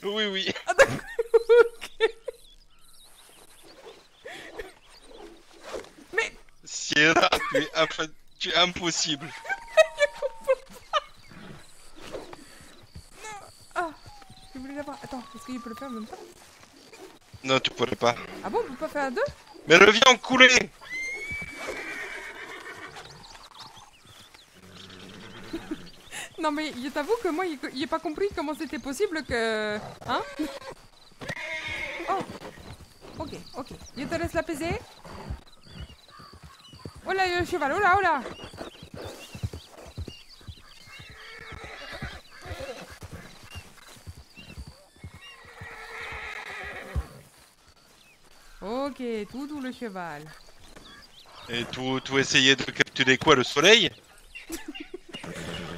Oui, oui. Ok. Mais Sierra, tu es impossible. je voulais l'avoir. Attends, est-ce qu'il peut le faire en même temps? Non, tu pourrais pas. Ah bon, on peut pas faire à deux? Mais reviens en coulée. Non mais je t'avoue que moi, il a pas compris comment c'était possible que... Hein? Oh. Ok. Je te laisse l'apaiser. Oh là, le cheval, oh là. Ok, tout le cheval. Et tout essayer de capturer quoi, le soleil?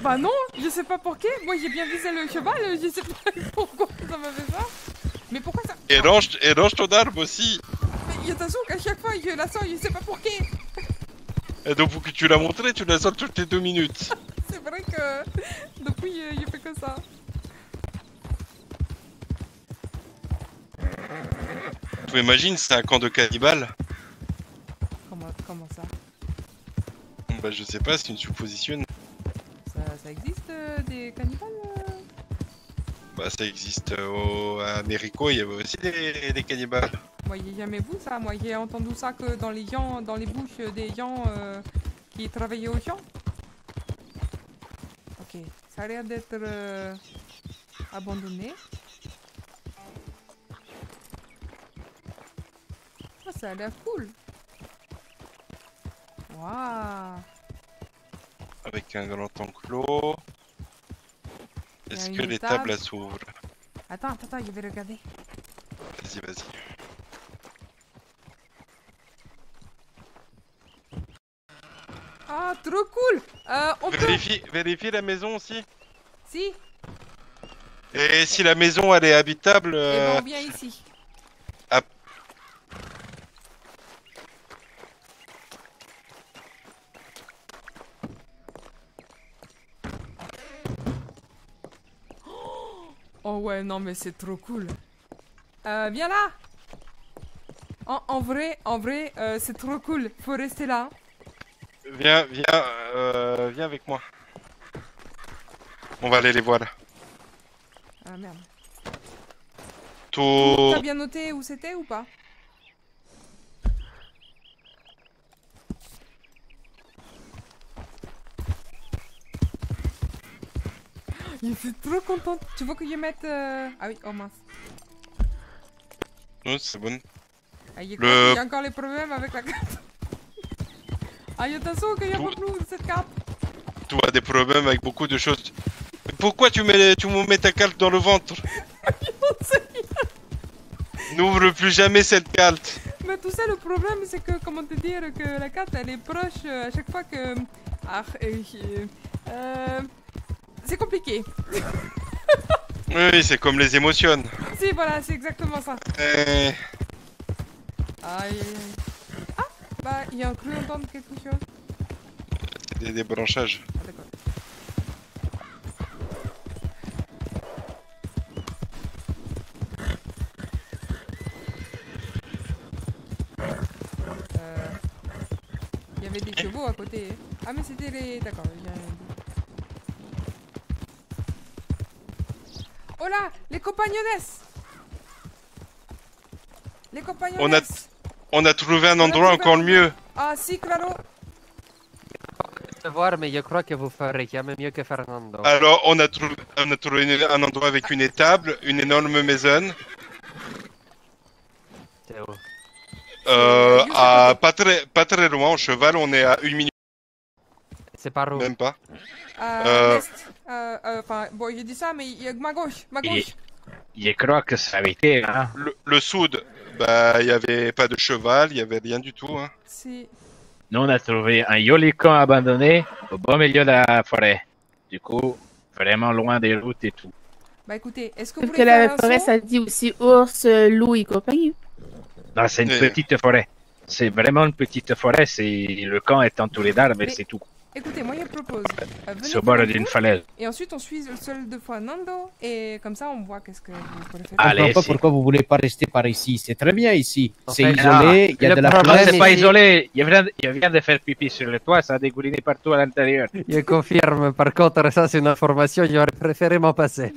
Bah non, je sais pas pourquoi. Moi j'ai bien visé le cheval, je sais pas pourquoi ça m'a fait ça. Mais pourquoi ça... Et range ton arme aussi. Mais attention qu'à chaque fois je la sors, je sais pas pourquoi. Et donc pour que tu l'as montré, tu la sors toutes les 2 minutes. C'est vrai que depuis je fais que ça. Tu imagines, c'est un camp de cannibales. Comment ça? Bah je sais pas, c'est une supposition. Ça existe des cannibales Bah ça existe à Mérico, il y avait aussi des cannibales. Moi j'ai jamais vu ça, moi j'ai entendu ça que dans les bouches des gens qui travaillaient aux champs. Ok, ça a l'air d'être abandonné. Oh, ça a l'air cool. Waouh. Avec un grand enclos. Il y a Est-ce une que les table. tables elles s'ouvrent? Attends, je vais regarder. Vas-y. Ah, trop cool. On peut... Vérifie la maison aussi. Si. Et si la maison elle est habitable... Et ben on vient ici. Ah. Oh ouais, non mais c'est trop cool. Viens là. En vrai, c'est trop cool. Faut rester là. Viens avec moi. On va aller les voir. Ah merde. Tout... T'as bien noté où c'était ou pas? Je suis trop contente. Tu veux que je mette... Ah oui, oh mince. Non, c'est bon. Ah, il y a encore les problèmes avec la carte. Ah, attention qu'il y a beaucoup de cette carte. Tu as des problèmes avec beaucoup de choses. Pourquoi tu me mets ta carte dans le ventre? N'ouvre plus jamais cette carte. Mais tout ça, le problème, c'est que, comment te dire, que la carte, elle est proche à chaque fois que... Ah, c'est compliqué. Oui, c'est comme les émotions. Si, voilà, c'est exactement ça. Aïe, aïe, aïe. Ah, bah, il y a un cru entendre quelque chose. C'est des débranchages. Ah, d'accord. Il y avait des chevaux à côté. Ah, mais c'était les... D'accord, il y a... Oh là, les compagnonnesses. Les compagnonnesses. On a trouvé un On a endroit trouvé encore mieux. Ah, si, claro. Je vais voir, mais je crois que vous ferez quand même mieux que Fernando. Alors, on a trouvé un endroit avec une étable, une énorme maison. C'est où? Pas très loin, au cheval, on est à 1 minute, C'est par où? même pas. L'est. Enfin, bon, j'ai dit ça, mais il y a ma gauche, ma gauche. Je crois que ça avait été, hein. Le sud, bah, il y avait pas de cheval, il y avait rien du tout, hein. Si. Nous, on a trouvé un joli camp abandonné au beau milieu de la forêt. Du coup, vraiment loin des routes et tout. Bah écoutez, est-ce que vous Parce voulez que faire la un forêt, saut? ça dit aussi ours, loup et compagnie. Non, c'est une Oui. petite forêt. C'est vraiment une petite forêt. Le camp est entouré d'arbres et Mais- c'est tout. Écoutez, moi je propose. Venez Sur le bord faire un d'une tour, falaise. et ensuite on suit le sol de Fernando et comme ça on voit qu'est-ce que vous pouvez faire. Je Allez, comprends pas c'est- pourquoi vous voulez pas rester par ici. C'est très bien ici. En C'est fait, isolé, il y a le de la problème, Non, place. c'est pas ici- isolé. Il vient de faire pipi sur le toit. Ça a dégouliné partout à l'intérieur. Je confirme, par contre, ça c'est une information, j'aurais préféré m'en passer.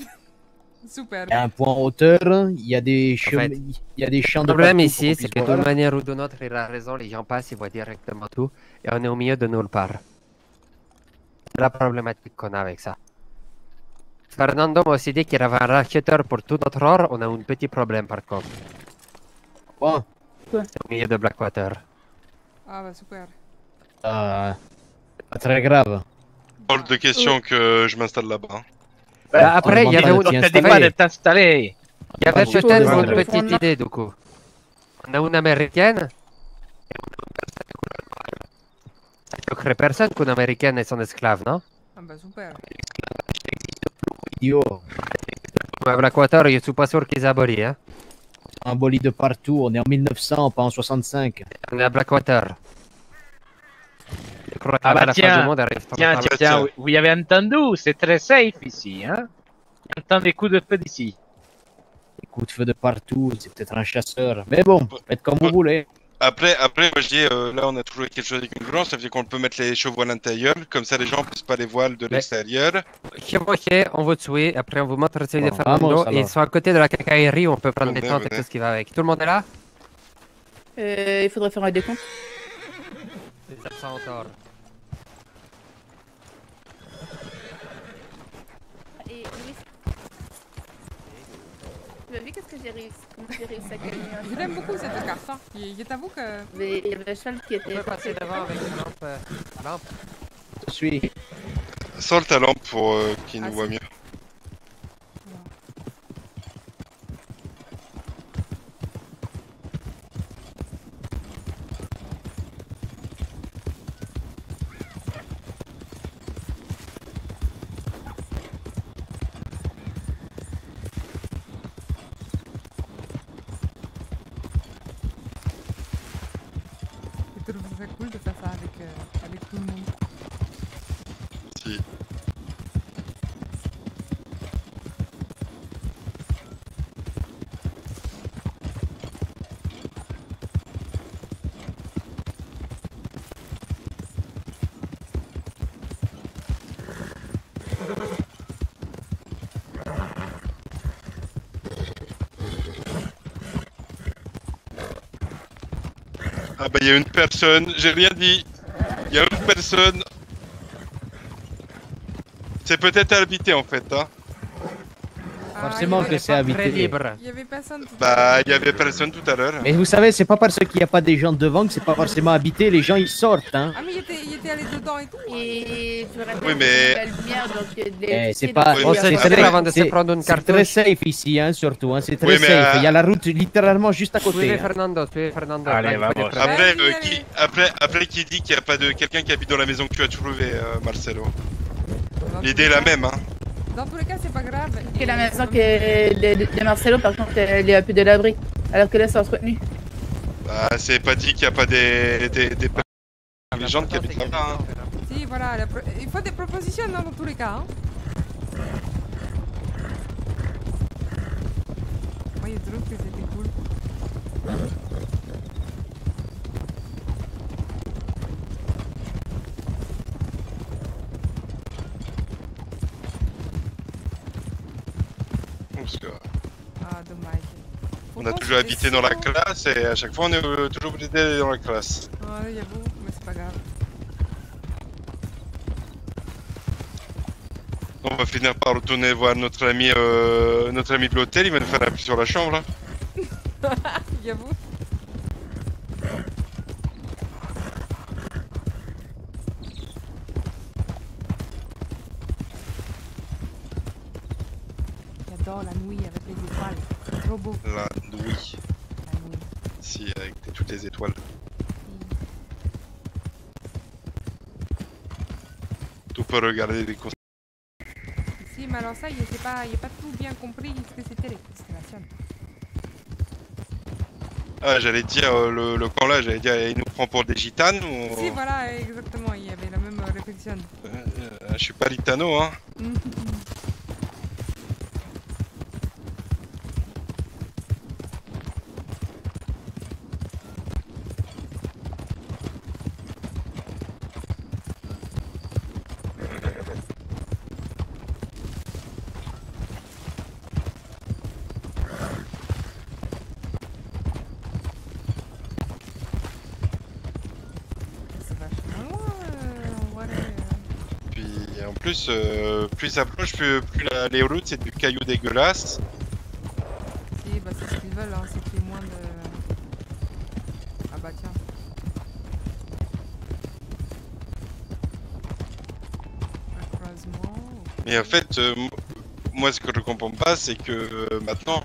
Super. Il y a un point en hauteur, il y a des chemins, fait, il y a des champs Le de problème partout ici, pour qu'on c'est que puisse d'une voir. manière ou d'une autre, il a raison, les gens passent, ils voient directement tout, et on est au milieu de nulle part. C'est la problématique qu'on a avec ça. Fernando m'a aussi dit qu'il y avait un racheteur pour tout notre or, on a un petit problème par contre. Bon, C'est au milieu de Blackwater. Ah bah super. pas très grave. Hors de question que je m'installe là-bas. hein. Bah, après, il y avait on une... demande On bien t'a dit installé. pas de t'installer. Il y avait Ah, peut-être bon, une bon, petite idée du coup. On a une américaine. Ça ne choquerait personne qu'une américaine est son esclave, non? Ah bah super. Idiot. Ouais, Blackwater, je suis pas sûr qu'ils abolissent, hein. Un bolide de partout, on est en 1900, pas en 65. On est à Blackwater. Je crois Ah bah qu'à la fin tiens, du monde arrive pas Tiens, par tiens, là. tiens, vous y avez entendu, c'est très safe ici, hein. On entend des coups de feu d'ici. Des coups de feu de partout, c'est peut-être un chasseur. Mais bon, faites comme vous voulez. Après, moi je dis, là on a trouvé quelque chose avec une grange, ça veut dire qu'on peut mettre les chevaux à l'intérieur, comme ça les gens poussent pas les voiles de Mais- l'extérieur. Chevauché, on va tuer, après on vous montre celui de Bon, Fernando, vamos, et ils alors. sont à côté de la cacaillerie, on peut prendre des Venez, tentes et venez. tout ce qui va avec. Tout le monde est là? Il faudrait faire un décompte. Les absents ont tort. Et Louis, tu as vu qu'est-ce que j'ai réussi, comment j'ai réussi à gagner un Je cheval? l'aime beaucoup cette carte. Hein. Je t'avoue que. Mais il y avait un cheval qui On était... peut passer devant avec une lampe. Lampe. Je suis. Sors ta lampe pour qu'il nous Ah, voit si. mieux. Je trouve ça cool de faire ça avec tout le monde. Si. Ah bah il y a une personne, j'ai rien dit. Il y a une personne. C'est peut-être habité en fait, hein. Ah, Forcément il y que avait- c'est Très habité. libre. Il y avait personne. tout à Bah l'heure. il y avait personne tout à l'heure. Mais vous savez, c'est pas parce qu'il n'y a pas des gens devant que c'est pas forcément habité. Les gens ils sortent, hein. Ah mais il était allé dedans et tout. Et je me rappelle Oui, mais- la lumière, donc C'est pas. Oui, On mais se c'est tire très- avant de se prendre une c'est très cartouche. safe ici, hein, surtout. Hein, c'est très Oui, mais, safe. Il y a la route littéralement juste à côté. Suivez hein. Fernando, suivez Fernando. Allez, Là, il faut vamos. des preuves. Après, Allez, allez. après qui dit qu'il n'y a pas de quelqu'un qui habite dans la maison que tu as trouvée, Marcelo. Dans L'idée est tous la les cas- même, hein. Dans tous les cas, c'est pas grave. Que la Et maison comme- de Marcelo, par contre, elle est un peu de l'abri. Alors que là, c'est entretenu. Bah, c'est pas dit qu'il n'y a pas des gens qui habitent là-bas. Hein. Si, voilà, il faut des propositions hein, dans tous les cas. Hein. Moi, je trouve que c'était cool. Parce que Ah, dommage. on a toujours habité dans la classe et à chaque fois on est toujours obligé d'aller dans la classe. Ouais, j'avoue, mais c'est pas grave. On va finir par retourner voir notre ami de l'hôtel, il va nous faire un prix sur la chambre là. J'avoue. J'adore la nuit avec les étoiles. C'est trop beau. La nuit. La nuit. Si, avec toutes les étoiles. Tu peux regarder les constellations. Si, mais alors ça, il n'a pas tout bien compris ce que c'était les constellations. Ah, j'allais dire, le camp là, j'allais dire, il nous prend pour des gitanes ou... Si, voilà, exactement, il y avait la même réflexion. Je suis pas litano, hein. Plus ça approche, plus les routes c'est du caillou dégueulasse. Si, bah c'est ce qu'ils veulent, hein, c'est qu'il y ait moins de... Ah bah tiens. Un croisement... Mais en fait, moi ce que je comprends pas c'est que maintenant,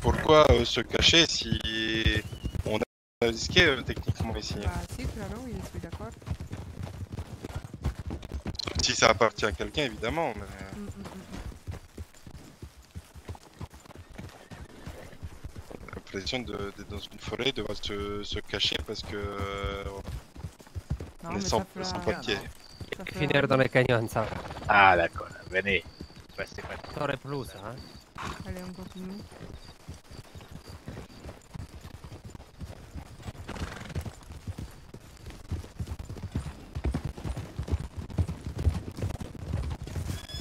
pourquoi se cacher si on a risqué techniquement ici. Bah si, claro, oui, je suis d'accord. Si ça appartient à quelqu'un évidemment, mais... L'impression d'être dans une forêt, de devoir se cacher parce que Non, on est sans papier. Finir dans le canyon, ça. Ah, d'accord. Venez. Restez pas. T'aurais plus, hein. Allez, on continue.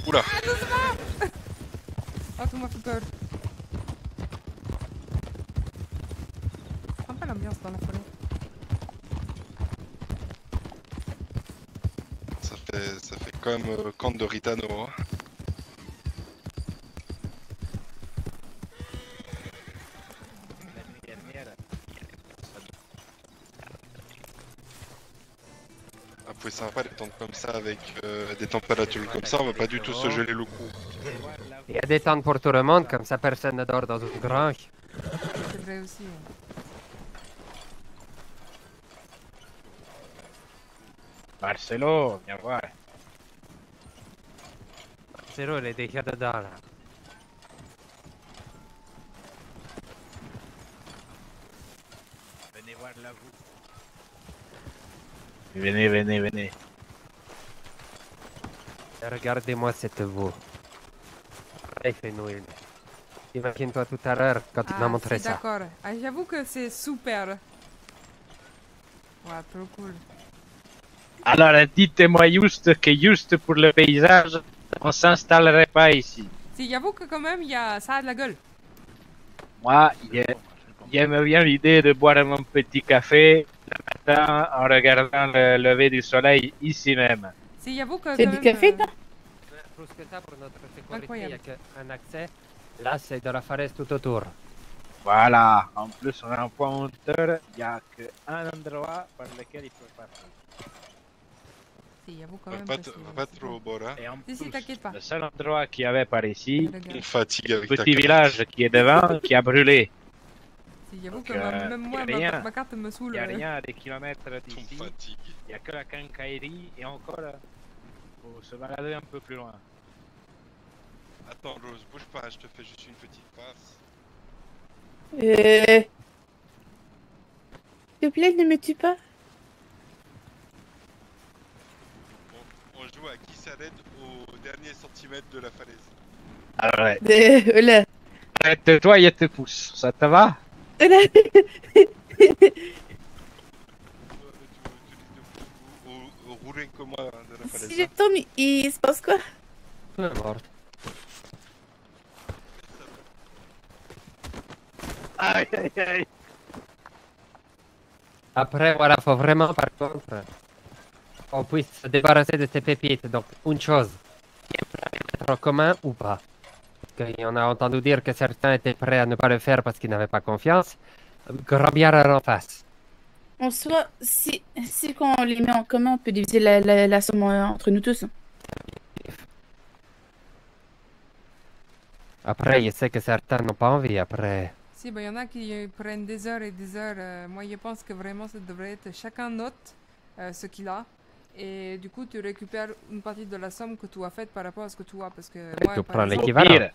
Oula. Ah, doucement. Oh, tout m'a fait peur. C'est un peu l'ambiance dans la forêt. Ça fait quand même camp de Ritano. Hein. C'est sympa les tentes comme ça avec des températures comme ça, on va pas du tout se geler le cou. Il y a des tentes pour tout le monde, comme ça personne ne dort dans une grange. C'est vrai aussi. Marcelo, viens voir. Marcelo, il est déjà dedans là. Venez voir la voûte. Venez, venez, venez. Regardez-moi cette voûte. Fais-nous. Imagine-toi tout à l'heure quand tu m'as montré ça. D'accord. Ah, j'avoue que c'est super. Ouais, trop cool. Alors, dites-moi juste que juste pour le paysage, on s'installerait pas ici. Si, j'avoue que quand même, ça a de la gueule. Moi, j'aime bien l'idée de boire mon petit café le matin en regardant le lever du soleil ici même. Si, j'avoue que C'est du café, toi? Plus que ça, pour notre sécurité, Incroyable. il n'y a qu'un accès. Là, c'est de la forêt tout autour. Voilà. En plus, on a un point hauteur. Il n'y a qu'un endroit par lequel il peut passer. Si, j'avoue quand même. Pas trop au bord, hein. Et en Si, plus, t'inquiète pas. le seul endroit qu'il y avait par ici, On fatigue avec ta petit carte. village qui est devant, qui a brûlé. Si, j'avoue que Donc, même moi, y a rien. ma carte me saoule. Il n'y a rien à des kilomètres On d'ici. fatigue. Il n'y a que la quincaillerie et encore, faut se balader un peu plus loin. Attends Rose, bouge pas, je te fais juste une petite passe. te plaît, ne me tue pas. On joue à qui s'arrête au dernier centimètre de la falaise. Arrête. Oula. Arrête-toi, il te pousse. Ça te va? Oula. Au rouler comme moi de la falaise. Si je tombe, il se passe quoi? Peu importe. Aïe, aïe, aïe. Après, voilà, faut vraiment, par contre, qu'on puisse se débarrasser de ces pépites. Donc, une chose, qui est mettre en commun ou pas. Parce qu'on a entendu dire que certains étaient prêts à ne pas le faire parce qu'ils n'avaient pas confiance. Grand bien en face. En soi, si quand on les met en commun, on peut diviser la somme entre nous tous. Après, je sais que certains n'ont pas envie. Après, Si, ben, y en a qui prennent des heures et des heures. Moi, je pense que vraiment, ça devrait être chacun note ce qu'il a. Et du coup, tu récupères une partie de la somme que tu as faite par rapport à ce que tu as. Parce que moi, tu par prends exemple, l'équivalent.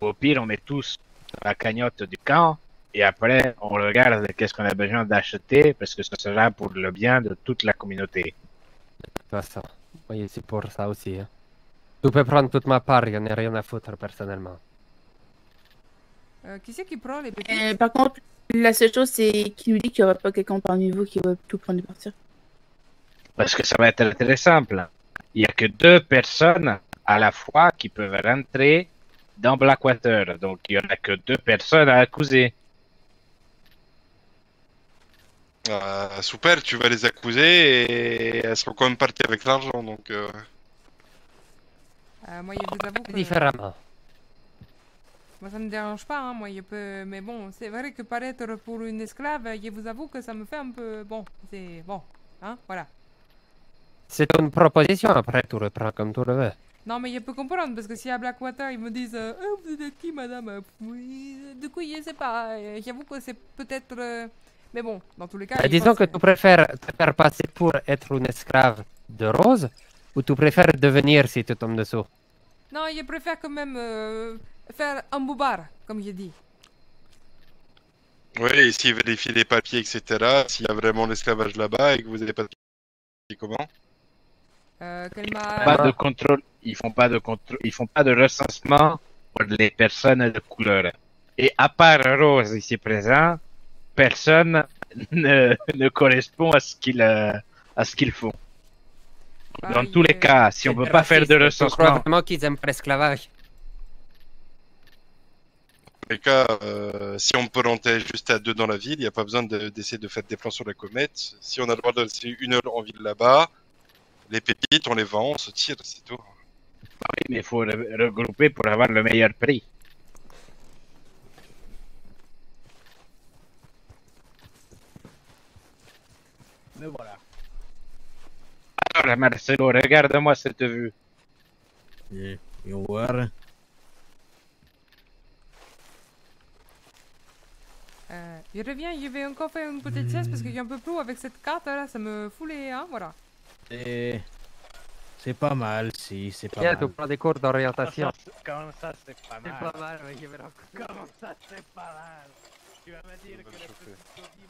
Au pire, on met tous dans la cagnotte du camp et après, on regarde qu'est-ce qu'on a besoin d'acheter parce que ce sera pour le bien de toute la communauté. De toute façon, moi, je suis pour ça aussi. Hein. Tu peux prendre toute ma part, je n'ai rien à foutre personnellement. qui c'est qui prend les pépites? Par contre, la seule chose, c'est qu'il nous dit qu'il n'y aura pas quelqu'un parmi vous qui va tout prendre et partir. Parce que ça va être très simple. Il n'y a que 2 personnes à la fois qui peuvent rentrer dans Blackwater. Donc, il n'y en a que 2 personnes à accuser. Super, tu vas les accuser et elles seront quand même parties avec l'argent, donc... Moi, je vous avoue que... Différemment. Moi, ça me dérange pas, hein. Moi, je peux... Mais bon, c'est vrai que paraître pour une esclave, je vous avoue que ça me fait un peu... Bon, c'est... Bon, hein, voilà. C'est une proposition, après, tu le prends comme tu le veux. Non, mais je peux comprendre, parce que si à Blackwater, ils me disent oh, vous êtes qui, madame? Oui, du coup, je sais pas. J'avoue que c'est peut-être... Mais bon, dans tous les cas... je Disons pense que tu préfères te faire passer pour être une esclave de Rose, ou tu préfères devenir si tu tombes dessous. Non, je préfère quand même faire un boubard, comme je dis. Oui, et s'ils vérifient les papiers, etc., s'il y a vraiment l'esclavage là-bas et que vous n'avez pas de papiers, comment? Qu'elle m'a... Pas de contrôle. Ils font pas de contrôle. Ils font pas de recensement pour les personnes de couleur. Et à part Rose ici présent, personne ne correspond à ce qu'ils font. Dans tous les cas, si on peut pas faire de Je crois recensement, vraiment qu'ils aiment pas l'esclavage. Dans les cas, si on peut rentrer juste à 2 dans la ville, il n'y a pas besoin d'essayer de faire des plans sur la comète. Si on a le droit de rester 1 heure en ville là-bas, les pépites, on les vend, on se tire, c'est tout. oui, mais il faut regrouper pour avoir le meilleur prix. Me voilà. Alors, Marcelo, regarde-moi cette vue. Et on va voir. Je reviens, je vais encore faire une petite sieste parce que j'ai un peu flou avec cette carte là, ça me fout les... Hein, voilà. Et c'est pas mal, si, c'est pas Tiens, mal. tu prends des cours d'orientation. Comment ça, c'est pas C'est mal? pas mal, oui, je vais Comment ça, c'est pas mal? Tu vas me dire que le petit Cody